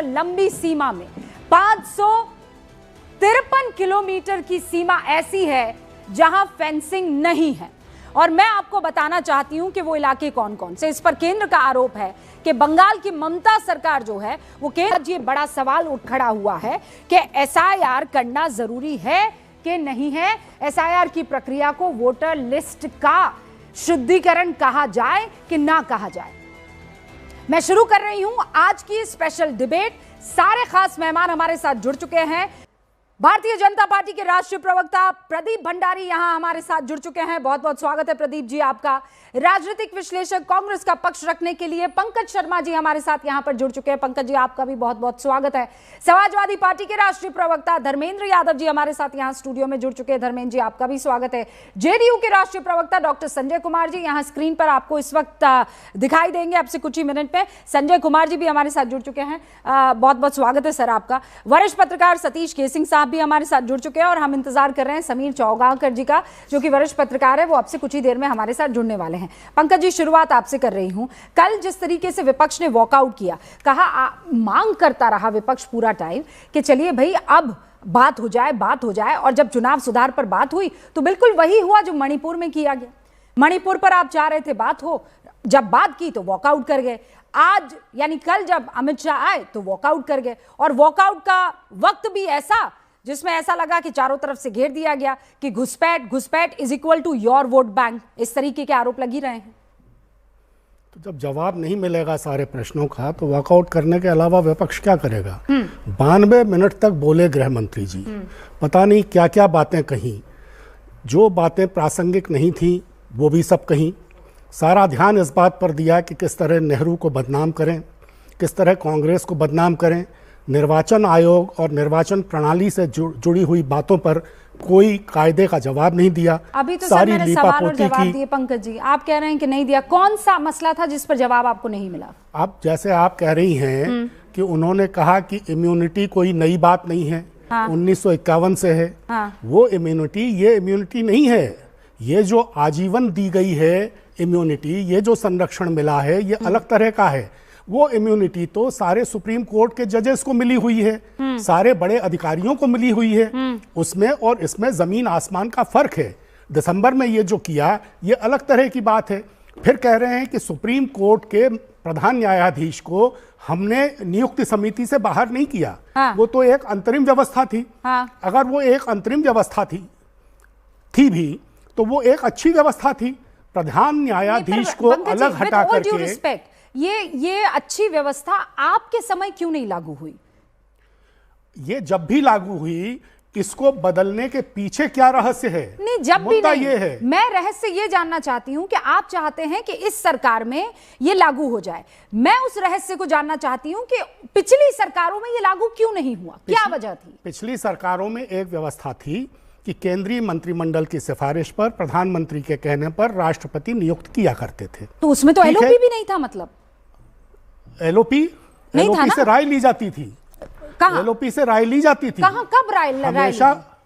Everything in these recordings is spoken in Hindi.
लंबी सीमा में 553 किलोमीटर की सीमा ऐसी है जहां फेंसिंग नहीं है। और मैं आपको बताना चाहती हूं कि वो इलाके कौन कौन से। इस पर केंद्र का आरोप है कि बंगाल की ममता सरकार जो है वो केंद्र, ये बड़ा सवाल उठ खड़ा हुआ है कि एसआईआर करना जरूरी है कि नहीं है। एसआईआर की प्रक्रिया को वोटर लिस्ट का शुद्धिकरण कहा जाए कि ना कहा जाए। मैं शुरू कर रही हूं आज की स्पेशल डिबेट। सारे खास मेहमान हमारे साथ जुड़ चुके हैं। भारतीय जनता पार्टी के राष्ट्रीय प्रवक्ता प्रदीप भंडारी यहां हमारे साथ जुड़ चुके हैं। बहुत बहुत स्वागत है प्रदीप जी आपका। राजनीतिक विश्लेषक, कांग्रेस का पक्ष रखने के लिए पंकज शर्मा जी हमारे साथ यहां पर जुड़ चुके हैं। पंकज जी आपका भी बहुत बहुत स्वागत है। समाजवादी पार्टी के राष्ट्रीय प्रवक्ता धर्मेंद्र यादव जी हमारे साथ यहां स्टूडियो में जुड़ चुके हैं। धर्मेंद्र जी आपका भी स्वागत है। जेडीयू के राष्ट्रीय प्रवक्ता डॉक्टर संजय कुमार जी यहां स्क्रीन पर आपको इस वक्त दिखाई देंगे अब से कुछ ही मिनट में। संजय कुमार जी भी हमारे साथ जुड़ चुके हैं। बहुत बहुत स्वागत है सर आपका। वरिष्ठ पत्रकार सतीश केसिंग साहब भी हमारे साथ जुड़ चुके हैं और हम इंतजार कर रहे हैं समीर चौगांवकर जी का, जो कि वरिष्ठ पत्रकार है, वो अब से कुछ ही देर में हमारे साथ जुड़ने वाले हैं। पंकज जी, शुरुआत आपसे कर रही हूं। कल जिस तरीके से विपक्ष ने वॉकआउट किया, कहा मांग करता रहा विपक्ष पूरा टाइम कि चलिए भाई अब बात हो जाए, और जब चुनाव सुधार पर बात हुई तो बिल्कुल वही हुआ जो मणिपुर में किया गया। मणिपुर पर आप चाह रहे थे बात हो, जब बात की तो वॉकआउट कर गए। आज यानी कल जब अमित शाह आए तो वॉकआउट कर गए, और वॉकआउट का वक्त भी ऐसा जिसमें ऐसा लगा कि चारों तरफ से घेर दिया गया कि घुसपैठ is equal to your vote bank. इस तरीके के आरोप लग ही रहे हैं। तो जब जवाब नहीं मिलेगा सारे प्रश्नों का तो वॉकआउट करने के अलावा विपक्ष क्या करेगा। 92 मिनट तक बोले गृह मंत्री जी, पता नहीं क्या क्या बातें कहीं। जो बातें प्रासंगिक नहीं थी वो भी सब कहीं। सारा ध्यान इस बात पर दिया कि किस तरह नेहरू को बदनाम करें, किस तरह कांग्रेस को बदनाम करें। निर्वाचन आयोग और निर्वाचन प्रणाली से जुड़ी हुई बातों पर कोई कायदे का जवाब नहीं दिया। अभी तो सारी मैंने सवाल और जवाब दिए। पंकज जी आप कह रहे हैं कि नहीं दिया। कौन सा मसला था जिस पर जवाब आपको नहीं मिला? आप जैसे आप कह रही हैं कि उन्होंने कहा कि इम्यूनिटी कोई नई बात नहीं है, 1951 से है। वो इम्यूनिटी ये इम्यूनिटी नहीं है। ये जो आजीवन दी गई है इम्यूनिटी, ये जो संरक्षण मिला है, ये अलग तरह का है। वो इम्यूनिटी तो सारे सुप्रीम कोर्ट के जजेस को मिली हुई है, सारे बड़े अधिकारियों को मिली हुई है। उसमें और इसमें जमीन आसमान का फर्क है। दिसंबर में ये जो किया ये अलग तरह की बात है। फिर कह रहे हैं कि सुप्रीम कोर्ट के प्रधान न्यायाधीश को हमने नियुक्ति समिति से बाहर नहीं किया। वो तो एक अंतरिम व्यवस्था थी। अगर वो एक अंतरिम व्यवस्था थी भी तो वो एक अच्छी व्यवस्था थी। प्रधान न्यायाधीश को अलग हटा करके ये अच्छी व्यवस्था आपके समय क्यों नहीं लागू हुई? ये जब भी लागू हुई, इसको बदलने के पीछे क्या रहस्य है? नहीं, जब भी नहीं। ये है, मैं रहस्य ये जानना चाहती हूं कि आप चाहते हैं कि इस सरकार में ये लागू हो जाए। मैं उस रहस्य को जानना चाहती हूं कि पिछली सरकारों में ये लागू क्यों नहीं हुआ, क्या वजह थी? पिछली सरकारों में एक व्यवस्था थी कि केंद्रीय मंत्रिमंडल की सिफारिश पर प्रधानमंत्री के कहने पर राष्ट्रपति नियुक्त किया करते थे। तो उसमें तो एलओपी भी नहीं था। मतलब एलओपी से राय ली जाती थी। कहां? एलओपी से राय ली जाती थी। कहां, कब राय?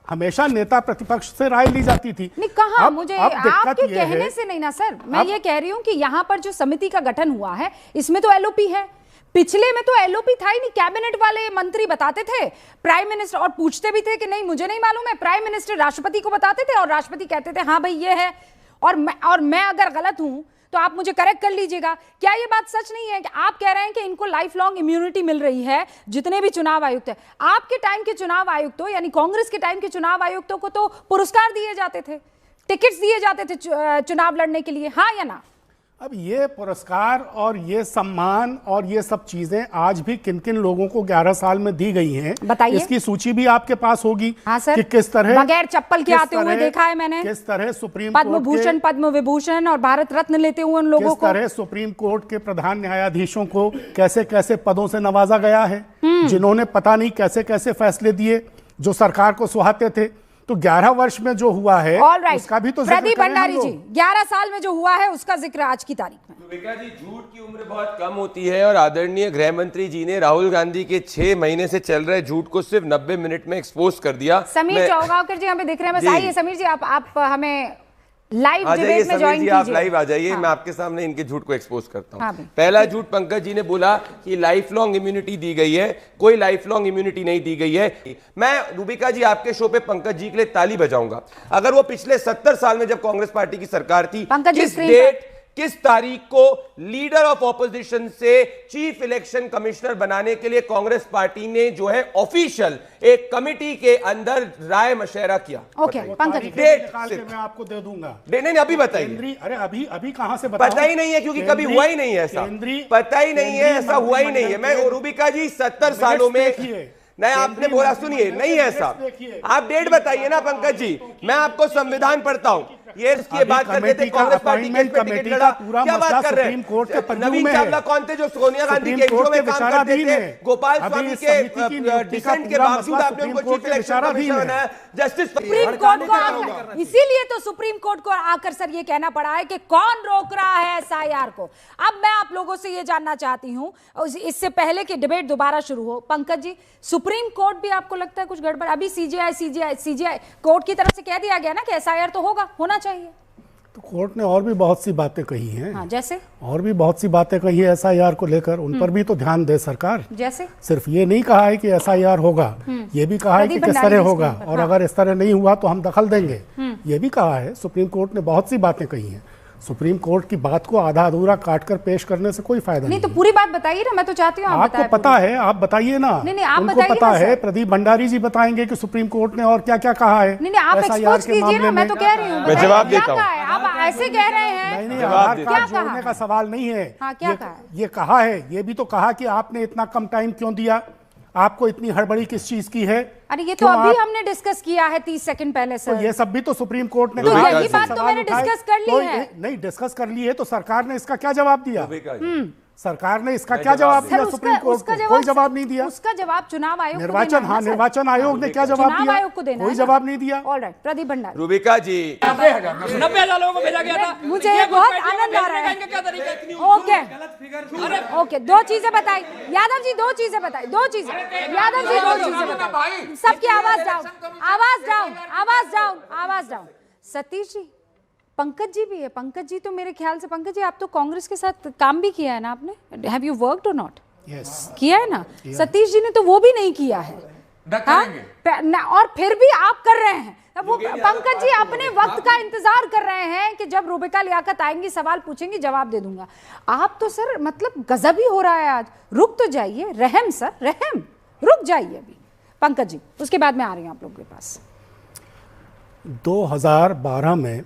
हमेशा नेता प्रतिपक्ष से राय ली जाती थी। नहीं, कहां? मुझे आपके कहने से नहीं ना सर, मैं ये कह रही हूं कि यहां पर जो समिति का गठन हुआ है इसमें तो एलओपी है। पिछले में तो एलओपी था ही नहीं। कैबिनेट वाले मंत्री बताते थे, प्राइम मिनिस्टर, और पूछते भी थे कि नहीं मुझे नहीं मालूम है। प्राइम मिनिस्टर राष्ट्रपति को बताते थे और राष्ट्रपति कहते थे हाँ भाई ये है। और मैं अगर गलत हूं तो आप मुझे करेक्ट कर लीजिएगा। क्या ये बात सच नहीं है कि आप कह रहे हैं कि इनको लाइफ लॉन्ग इम्यूनिटी मिल रही है? जितने भी चुनाव आयुक्त है, आपके टाइम के चुनाव आयुक्तों यानी कांग्रेस के टाइम के चुनाव आयुक्तों को तो पुरस्कार दिए जाते थे, टिकट्स दिए जाते थे चुनाव लड़ने के लिए, हाँ या ना? अब ये पुरस्कार और ये सम्मान और ये सब चीजें आज भी किन किन लोगों को 11 साल में दी गई हैं, बताइए। इसकी सूची भी आपके पास होगी। हाँ सर, कि किस तरह बगैर चप्पल के आते हुए देखा है मैंने। किस तरह सुप्रीम पद्म भूषण, पद्म विभूषण और भारत रत्न लेते हुए उन लोगों को, किस तरह सुप्रीम कोर्ट के प्रधान न्यायाधीशों को कैसे कैसे पदों से नवाजा गया है, जिन्होंने पता नहीं कैसे कैसे फैसले दिए जो सरकार को सुहाते थे। तो 11 वर्ष में जो हुआ है उसका भी तो प्रदीप भंडारी जी, 11 साल में जो हुआ है उसका जिक्र आज की तारीख में। सुरेखा जी, झूठ की उम्र बहुत कम होती है और आदरणीय गृह मंत्री जी ने राहुल गांधी के 6 महीने से चल रहे झूठ को सिर्फ 90 मिनट में एक्सपोज कर दिया। समीर चौगांवकर जी हमें दिख रहे हैं, बस आइए समीर जी, आप हमें लाइव आ जाइए डिबेट में समीर ज्वाइन जी, आप कीजिए। लाइव आ जाइए। हाँ। मैं आपके सामने इनके झूठ को एक्सपोज करता हूं। हाँ पहला झूठ, पंकज जी ने बोला कि लाइफ लॉन्ग इम्यूनिटी दी गई है। कोई लाइफ लॉन्ग इम्यूनिटी नहीं दी गई है। मैं रूबिका जी आपके शो पे पंकज जी के लिए ताली बजाऊंगा। अगर वो पिछले 70 साल में जब कांग्रेस पार्टी की सरकार थी, पंकज जी किस स्क्रीन डेट किस तारीख को लीडर ऑफ ऑपोजिशन से चीफ इलेक्शन कमिश्नर बनाने के लिए कांग्रेस पार्टी ने जो है ऑफिशियल एक कमिटी के अंदर राय मशवरा किया? ओके पंकज जी, डेट निकाल के मैं आपको दे दूंगा। नहीं, अभी बताइए। केंद्रीय, अरे अभी अभी कहां से बताऊं? पता ही नहीं है, क्योंकि कभी हुआ ही नहीं है ऐसा। पता ही नहीं है, ऐसा हुआ ही नहीं है। मैं रूबिका जी 70 सालों में नहीं, आपने बोला, सुनिए, नहीं है ऐसा। आप डेट बताइए ना पंकज जी, मैं आपको संविधान पढ़ता हूं। ये इसकी बात कर रहे थे कांग्रेस पार्टी के टिकट लड़ा, क्या बात कर रहे हैं? नवीन चावला कौन थे जो सोनिया गांधी के एनजीओ में काम करते थे? गोपाल स्वामी के डिसेंट के बावजूद आपने उनको चीफ इलेक्शन कमिश्नर बनाया। जस्टिस सुप्रीम कोर्ट को, इसीलिए तो सुप्रीम कोर्ट को आकर सर ये कहना पड़ा है कि कौन रोक रहा है एसआईआर को। अब मैं आप लोगों से ये जानना चाहती हूं, इससे पहले कि डिबेट दोबारा शुरू हो, पंकज जी, सुप्रीम कोर्ट भी आपको लगता है कुछ गड़बड़? अभी सीजीआई कोर्ट की तरफ से कह दिया गया ना कि एसआईआर तो होना चाहिए। तो कोर्ट ने और भी बहुत सी बातें कही हैं। हाँ, जैसे और भी बहुत सी बातें कही है एसआईआर को लेकर, उन पर भी तो ध्यान दे सरकार। जैसे सिर्फ ये नहीं कहा है कि एसआईआर होगा, ये भी कहा है कि किस तरह होगा, और अगर इस तरह नहीं हुआ तो हम दखल देंगे, ये भी कहा है। सुप्रीम कोर्ट ने बहुत सी बातें कही हैं। सुप्रीम कोर्ट की बात को आधा अधूरा काट कर पेश करने से कोई फायदा नहीं। तो पूरी बात बताइए ना, मैं तो चाहती हूँ आपको पता है, आप बताइए ना। नहीं, आप उनको पता है, प्रदीप भंडारी जी बताएंगे कि सुप्रीम कोर्ट ने और क्या क्या कहा है। नहीं, आप एक्सपोज कीजिए ना, मैं तो कह रही हूँ। मैं जवाब देता हूँ। आप ऐसे कह रहे हैं। नहीं, आधार कार्ड जोड़ने का सवाल नहीं है। क्या कहा? ये कहा है, ये भी तो कहा कि आपने इतना कम टाइम क्यों दिया, आपको इतनी हड़बड़ी किस चीज की है? अरे ये तो अभी हमने डिस्कस किया है 30 सेकंड पहले सर। तो ये सब भी तो सुप्रीम कोर्ट ने तो कहा। यही बात तो मैंने डिस्कस कर ली है। नहीं, डिस्कस कर ली है तो सरकार ने इसका क्या जवाब दिया? सरकार ने इसका क्या जवाब दिया? सुप्रीम कोर्ट को कोई जवाब नहीं दिया। उसका जवाब चुनाव आयोग, निर्वाचन, हाँ, निर्वाचन आयोग ने क्या जवाब दिया? आयोग को देना, कोई जवाब नहीं दिया। ऑलराइट, प्रदीप भंडारी। रूबिका जी, 90,000 लोगों को भेजा गया था। मुझे ये बहुत आनंद आ रहा है। ओके, दो चीजें बताई यादव जी, दो चीजें बताई, दो चीजें यादव जी, दो चीजें बताई। सबकी आवाज डाउन, आवाज डाउन, आवाज डाउन, आवाज डाउन। सतीश जी, पंकज जी भी है। पंकज जी तो मेरे ख्याल से, पंकज जी आप तो कांग्रेस के साथ काम भी किया है ना आपने? हैव यू वर्कड और नॉट? किया है ना? सतीश जी ने तो वो भी नहीं किया है। और फिर भी आप कर रहे हैं। वो पंकज जी अपने वक्त का इंतजार कर रहे हैं कि जब रूबिका लियाकत आएंगी, सवाल पूछेंगी, जवाब दे दूंगा। आप तो सर मतलब गजब ही हो रहा है आज। रुक तो जाइए, रहम सर, रहम, रुक जाइए अभी। पंकज जी, उसके बाद मैं आ रही हूं आप लोगों के पास। 2012 में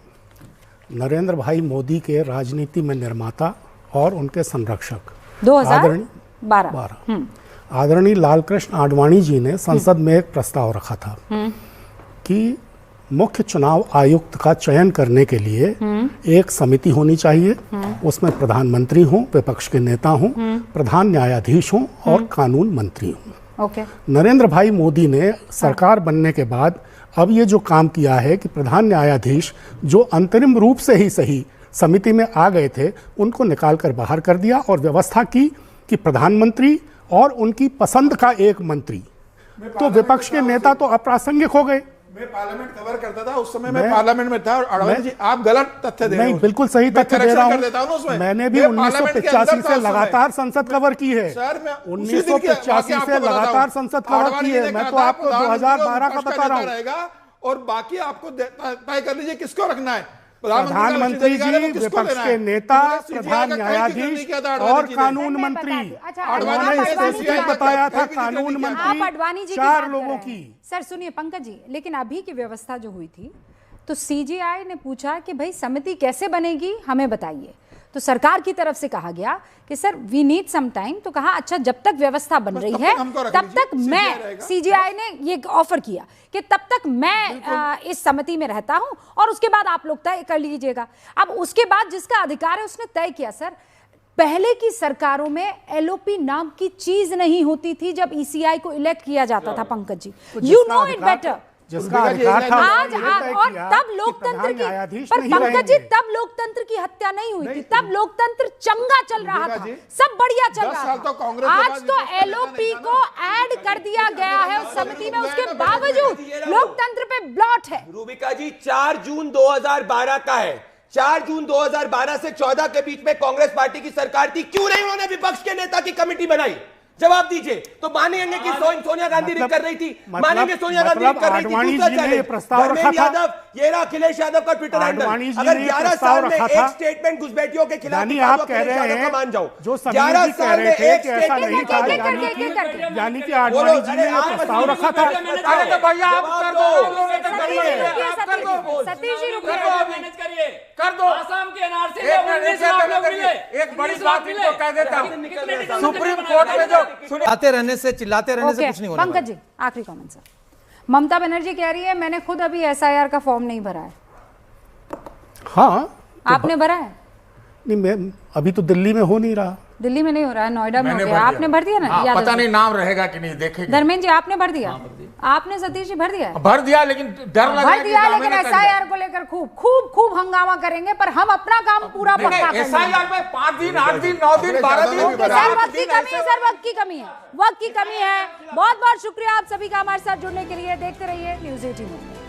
नरेंद्र भाई मोदी के राजनीति में निर्माता और उनके संरक्षक 2012 आदरणीय लालकृष्ण आडवाणी जी ने संसद में एक प्रस्ताव रखा था कि मुख्य चुनाव आयुक्त का चयन करने के लिए एक समिति होनी चाहिए। उसमें प्रधानमंत्री हों, विपक्ष के नेता हों, प्रधान न्यायाधीश हों और कानून मंत्री हों। नरेंद्र भाई मोदी ने सरकार बनने के बाद अब ये जो काम किया है कि प्रधान न्यायाधीश जो अंतरिम रूप से ही सही समिति में आ गए थे, उनको निकाल कर बाहर कर दिया और व्यवस्था की कि प्रधानमंत्री और उनकी पसंद का एक मंत्री। तो विपक्ष के नेता तो अप्रासंगिक हो गए। मैं पार्लियामेंट कवर करता था उस समय, मैं पार्लियामेंट में था। और आडवाणी जी आप गलत तथ्य दे रहे हो। नहीं, बिल्कुल सही तथ्य दे रहा हूं। मैंने भी 1985 से लगातार संसद कवर की है। 1985 से लगातार संसद कवर की है। मैं तो आपको 2012 का बता रहा हूँ। और बाकी आपको तय कर लीजिए किसको रखना है। प्रधानमंत्री जी, विपक्ष के नेता, प्रधान न्यायाधीश और कानून मंत्री। उन्होंने स्पेसिफिक बताया था कानून मंत्री 4 लोगों की। सर सुनिए पंकज जी, लेकिन अभी की व्यवस्था जो हुई थी तो सीजीआई ने पूछा कि भाई समिति कैसे बनेगी, हमें बताइए। तो सरकार की तरफ से कहा गया कि sir we need some time. तो कहा अच्छा, जब तक व्यवस्था बन रही है तब तक मैं, सीजीआई ने ये ऑफर किया कि तब तक मैं इस समिति में रहता हूं और उसके बाद आप लोग तय कर लीजिएगा। अब उसके बाद जिसका अधिकार है उसने तय किया। सर पहले की सरकारों में एलओपी नाम की चीज नहीं होती थी जब ईसीआई को इलेक्ट किया जाता था। Pankaj ji, you know it better. जिसका अधिकार था आज और तब लोकतंत्र की, पर पंकज जी तब लोकतंत्र की हत्या नहीं हुई थी, तब लोकतंत्र चंगा चल रहा था, सब बढ़िया चल रहा था। आज तो एलओपी को ऐड कर दिया गया है उस समिति में, उसके बावजूद लोकतंत्र पे ब्लॉट है। रूबिका जी 4 जून 2012 का है, 4 जून 2012 से 14 के बीच में कांग्रेस पार्टी की सरकार थी, क्यों नहीं उन्होंने विपक्ष के नेता की कमेटी बनाई? जवाब दीजिए। तो मानेंगे कि सोनिया गांधी भी कर रही थी, मानेंगे सोनिया गांधी भी कर रही थी। दूसरा चैलेंज यादव, ये रहा अखिलेश यादव का ट्विटर हैंडल। अगर 11 साल में एक स्टेटमेंट घुसपैठियों के खिलाफ आप कह रहे हैं, मान जाऊं, जो 11 साल में एक स्टेटमेंट, यानी कि आडवाणी जी ने प्रस्ताव रखा था। अरे तो भैया आप कर दो, सतीश जी कर दो। आसाम के एनआरसी में 19 लाख लोग मिले। एक बड़ी बात इनको कह देता हूं, सुप्रीम कोर्ट में जो चिल्लाते रहने से कुछ नहीं होने पंकज जी आखिरी कमेंट सर। ममता बनर्जी कह रही है मैंने खुद अभी एसआईआर का फॉर्म नहीं भरा है। हाँ आपने भरा है? नहीं, मैं अभी तो दिल्ली में हो नहीं रहा। दिल्ली में नहीं हो रहा है, नोएडा में हो गया। आपने भर दिया ना? पता नहीं नाम रहेगा कि नहीं, देखेंगे। धर्मेंद्र जी आपने भर दिया? आपने सतीश जी भर दिया? भर दिया, लेकिन डर लग रहा है भर दिया, लेकिन एसआईआर को लेकर खूब खूब खूब हंगामा करेंगे, पर हम अपना काम पूरा पक्का करेंगे। एसआईआर में 5 दिन 8 दिन 9 दिन 12 दिन सर वक्त की कमी है, सर वक्त की कमी है, वक्त की कमी है। बहुत बहुत शुक्रिया आप सभी का हमारे साथ जुड़ने के लिए। देखते रहिए न्यूज़ 18।